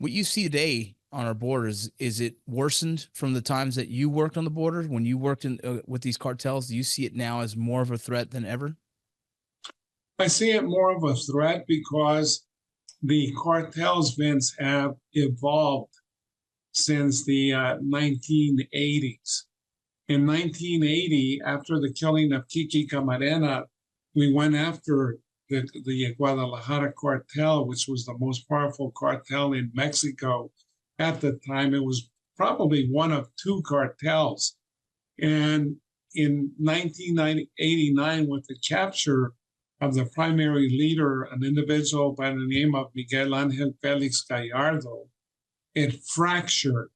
What you see today on our borders, is it worsened from the times that you worked on the border when you worked in with these cartels? Do you see it now as more of a threat than ever? I see it more of a threat because the cartels, Vince, have evolved since the 1980s. In 1980, after the killing of Kiki Camarena, we went after the Guadalajara cartel, which was the most powerful cartel in Mexico at the time. It was probably one of two cartels. And in 1989, with the capture of the primary leader, an individual by the name of Miguel Angel Felix Gallardo, it fractured.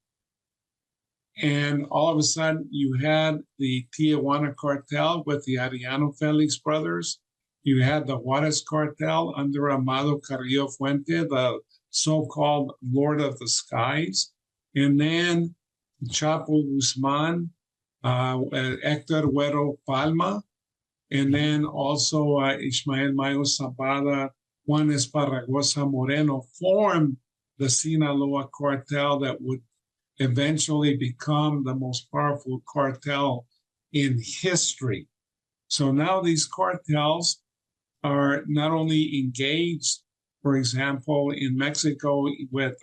And all of a sudden, you had the Tijuana cartel with the Arellano Felix brothers. You had the Juarez cartel under Amado Carrillo Fuente, the so-called Lord of the Skies. And then Chapo Guzman, Hector Güero Palma, and then also Ismael Mayo Zapata, Juan Esparragosa Moreno formed the Sinaloa cartel that would eventually become the most powerful cartel in history. So now these cartels are not only engaged, for example, in Mexico with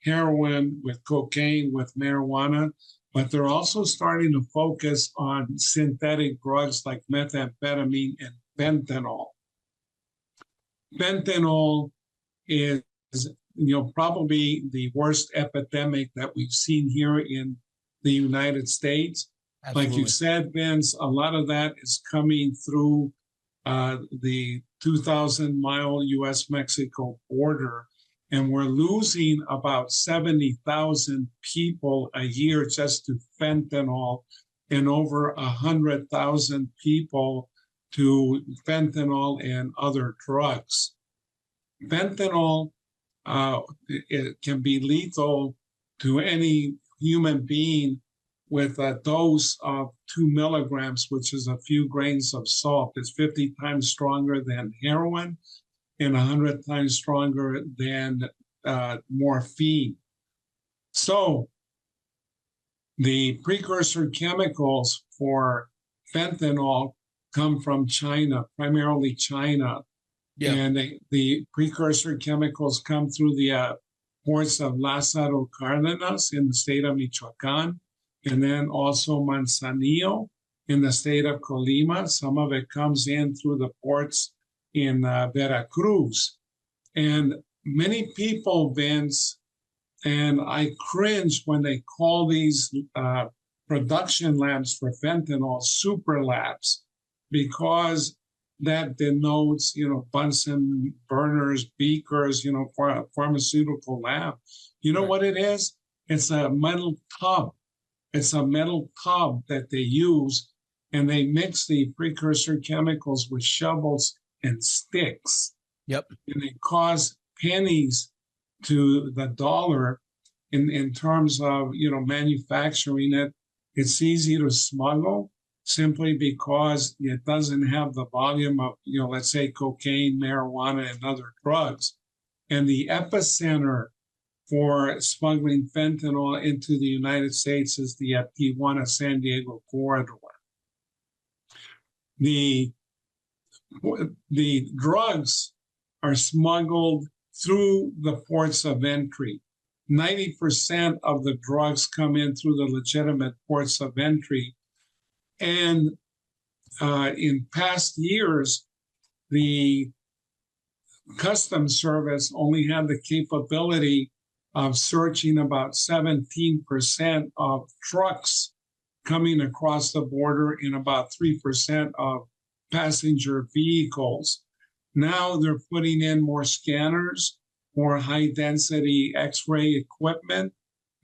heroin, with cocaine, with marijuana, but they're also starting to focus on synthetic drugs like methamphetamine and fentanyl. Fentanyl is, probably the worst epidemic that we've seen here in the United States. Absolutely. Like you said, Vince, a lot of that is coming through the 2,000-mile U.S.-Mexico border, and we're losing about 70,000 people a year just to fentanyl, and over 100,000 people to fentanyl and other drugs. Fentanyl it can be lethal to any human being with a dose of 2 milligrams, which is a few grains of salt. It's 50 times stronger than heroin and 100 times stronger than morphine. So the precursor chemicals for fentanyl come from China, primarily China. Yeah. And the precursor chemicals come through the ports of Lázaro Cárdenas in the state of Michoacán, and then also Manzanillo in the state of Colima. Some of it comes in through the ports in Veracruz. And many people, Vince, and I cringe when they call these production labs for fentanyl super labs, because that denotes, Bunsen burners, beakers, pharmaceutical lab. You know what it is? It's a metal tub. It's a metal tub that they use, and they mix the precursor chemicals with shovels and sticks. Yep. And they cost pennies to the dollar in terms of, manufacturing it. It's easy to smuggle simply because it doesn't have the volume of, let's say cocaine, marijuana, and other drugs. And the epicenter for smuggling fentanyl into the United States is the Tijuana-San Diego corridor. The drugs are smuggled through the ports of entry. 90% of the drugs come in through the legitimate ports of entry. And in past years, the Customs Service only had the capability of searching about 17% of trucks coming across the border and about 3% of passenger vehicles. Now they're putting in more scanners, more high-density X-ray equipment,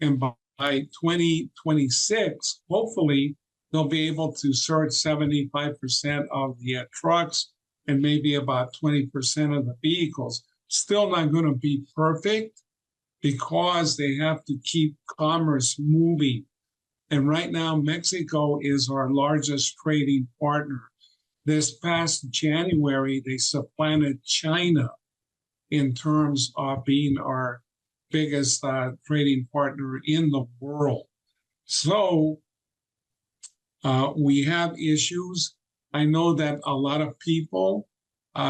and by 2026, hopefully, they'll be able to search 75% of the trucks and maybe about 20% of the vehicles. Still not going to be perfect because they have to keep commerce moving. And right now, Mexico is our largest trading partner. This past January, they supplanted China in terms of being our biggest trading partner in the world. So we have issues. I know that a lot of people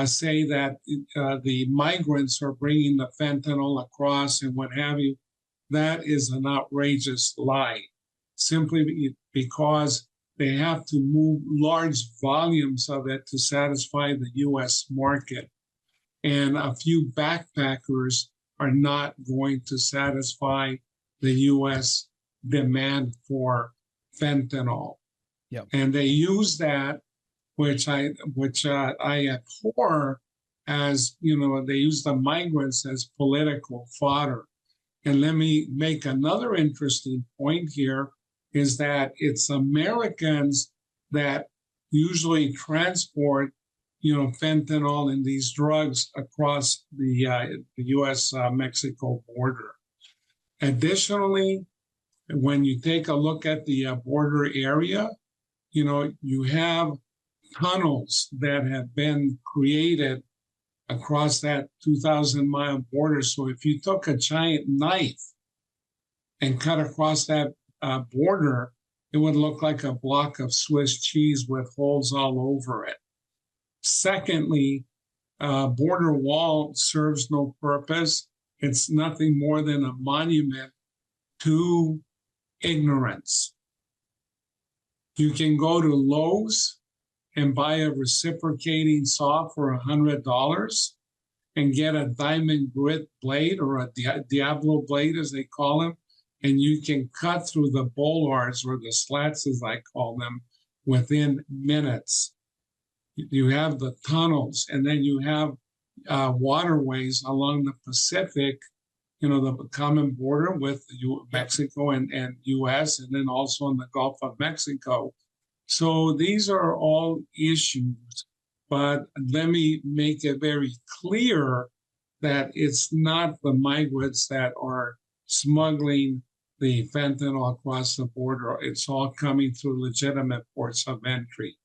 say that the migrants are bringing the fentanyl across and what have you. That is an outrageous lie, simply because they have to move large volumes of it to satisfy the U.S. market. And a few backpackers are not going to satisfy the U.S. demand for fentanyl. Yep. And they use that, which I abhor, as they use the migrants as political fodder. And let me make another interesting point here, is that it's Americans that usually transport fentanyl and these drugs across the U.S.-Mexico border. Additionally, when you take a look at the border area, you have tunnels that have been created across that 2,000-mile border. So if you took a giant knife and cut across that border, it would look like a block of Swiss cheese with holes all over it. Secondly, border wall serves no purpose. It's nothing more than a monument to ignorance. You can go to Lowe's and buy a reciprocating saw for $100 and get a diamond grit blade, or a Diablo blade as they call them, and you can cut through the bollards, or the slats as I call them, within minutes. You have the tunnels, and then you have waterways along the Pacific, the common border with Mexico and U.S., and then also in the Gulf of Mexico. So these are all issues, but let me make it very clear that it's not the migrants that are smuggling the fentanyl across the border. It's all coming through legitimate ports of entry.